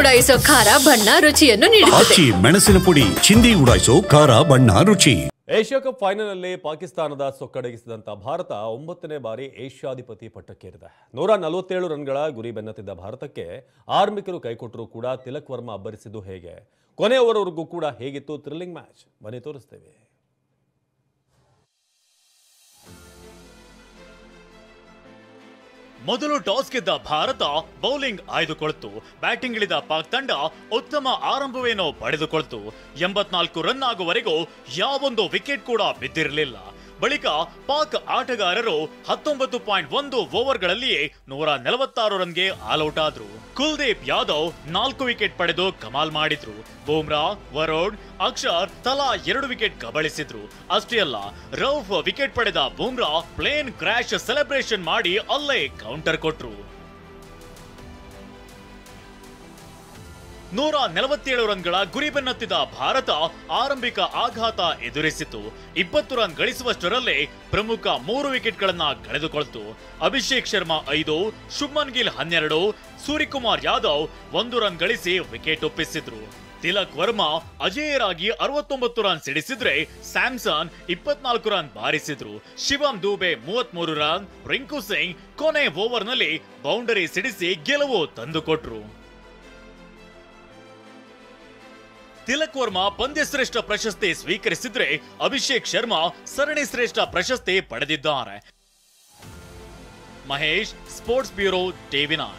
ಉಡಾಯಿಸೋ ಖಾರ ಬಣ್ಣ ರುಚಿಯನ್ನು ನೀಡುತ್ತದೆ. ಮೆಣಸಿನ ಪುಡಿ ಚಿಂದಿ ಉಡಾಯಿಸೋ ಖಾರ ಬಣ್ಣ ರುಚಿ. ಏಷ್ಯಾ ಕಪ್ ಫೈನಲ್ನಲ್ಲಿ ಪಾಕಿಸ್ತಾನದ ಸೊಕ್ಕಡಗಿಸಿದಂತ ಭಾರತ 9ನೇ ಬಾರಿ ಏಷ್ಯಾಧಿಪತಿ ಪಟ್ಟಕ್ಕೇರಿದೆ. 147 ರನ್ಗಳ ಗುರಿ ಬೆನ್ನತ್ತಿದ್ದ ಭಾರತಕ್ಕೆ ಆರಂಭಿಕರು ಕೈಕೊಟ್ಟರೂ ಕೂಡ ತಿಲಕ್ ವರ್ಮಾ ಅಬ್ಬರಿಸಿದ್ದು ಹೇಗೆ, ಕೊನೆಯವರೆಗೂ ಕೂಡ ಹೇಗಿತ್ತು ಥ್ರಿಲ್ಲಿಂಗ್ ಮ್ಯಾಚ್ ಬನ್ನಿ ತೋರಿಸ್ತೇವೆ. ಮೊದಲು ಟಾಸ್ ಗೆದ್ದ ಭಾರತ ಬೌಲಿಂಗ್ ಆಯ್ದುಕೊಳ್ತು. ಬ್ಯಾಟಿಂಗ್ ಇಳಿದ ಪಾಕ್ ತಂಡ ಉತ್ತಮ ಆರಂಭವೇನೋ ಪಡೆದುಕೊಳ್ತು. 84 ರನ್ ಆಗುವವರೆಗೂ ಯಾವೊಂದು ವಿಕೆಟ್ ಕೂಡ ಬಿದ್ದಿರಲಿಲ್ಲ. ಬಳಿಕ ಪಾಕ್ ಆಟಗಾರರು 19.1 ಓವರ್ಗಳಲ್ಲಿಯೇ 146 ರನ್ಗೆ ಆಲ್ಔಟ್ ಆದ್ರು. ಕುಲ್ದೀಪ್ ಯಾದವ್ 4 ವಿಕೆಟ್ ಪಡೆದು ಕಮಾಲ್ ಮಾಡಿದ್ರು. ಬೂಮ್ರಾ, ವರುಣ್, ಅಕ್ಷರ್ ತಲಾ 2 ವಿಕೆಟ್ ಕಬಳಿಸಿದ್ರು. ಅಷ್ಟೇ ಅಲ್ಲ, ರೌಫ್ ವಿಕೆಟ್ ಪಡೆದ ಬೂಮ್ರಾ ಪ್ಲೇನ್ ಕ್ರಾಶ್ ಸೆಲೆಬ್ರೇಷನ್ ಮಾಡಿ ಅಲ್ಲೇ ಕೌಂಟರ್ ಕೊಟ್ರು. 147 ರನ್ಗಳ ಗುರಿ ಬೆನ್ನತ್ತಿದ ಭಾರತ ಆರಂಭಿಕ ಆಘಾತ ಎದುರಿಸಿತು. 20 ರನ್ ಗಳಿಸುವಷ್ಟರಲ್ಲೇ ಪ್ರಮುಖ 3 ವಿಕೆಟ್ಗಳನ್ನ ಕಳೆದುಕೊಳ್ತು. ಅಭಿಷೇಕ್ ಶರ್ಮಾ 5, ಶುಭ್ಮನ್ ಗಿಲ್ 12, ಸೂರ್ಯಕುಮಾರ್ ಯಾದವ್ 1 ರನ್ ಗಳಿಸಿ ವಿಕೆಟ್ ಒಪ್ಪಿಸಿದ್ರು. ತಿಲಕ್ ವರ್ಮಾ ಅಜೇಯರಾಗಿ 69 ರನ್ ಸಿಡಿಸಿದ್ರೆ ಸ್ಯಾಮ್ಸನ್ 24 ರನ್ ಬಾರಿಸಿದ್ರು. ಶಿವಮ್ ದೂಬೆ 33 ರನ್, ರಿಂಕು ಸಿಂಗ್ ಕೊನೆ ಓವರ್ನಲ್ಲಿ ಬೌಂಡರಿ ಸಿಡಿಸಿ ಗೆಲುವು ತಂದುಕೊಟ್ರು. ತಿಲಕ್ ವರ್ಮಾ ಪಂದ್ಯ ಶ್ರೇಷ್ಠ ಪ್ರಶಸ್ತಿ ಸ್ವೀಕರಿಸಿದ್ರೆ ಅಭಿಷೇಕ್ ಶರ್ಮಾ ಸರಣಿ ಶ್ರೇಷ್ಠ ಪ್ರಶಸ್ತಿ ಪಡೆದಿದ್ದಾರೆ. Mahesh, sports bureau, ಟಿವಿ9.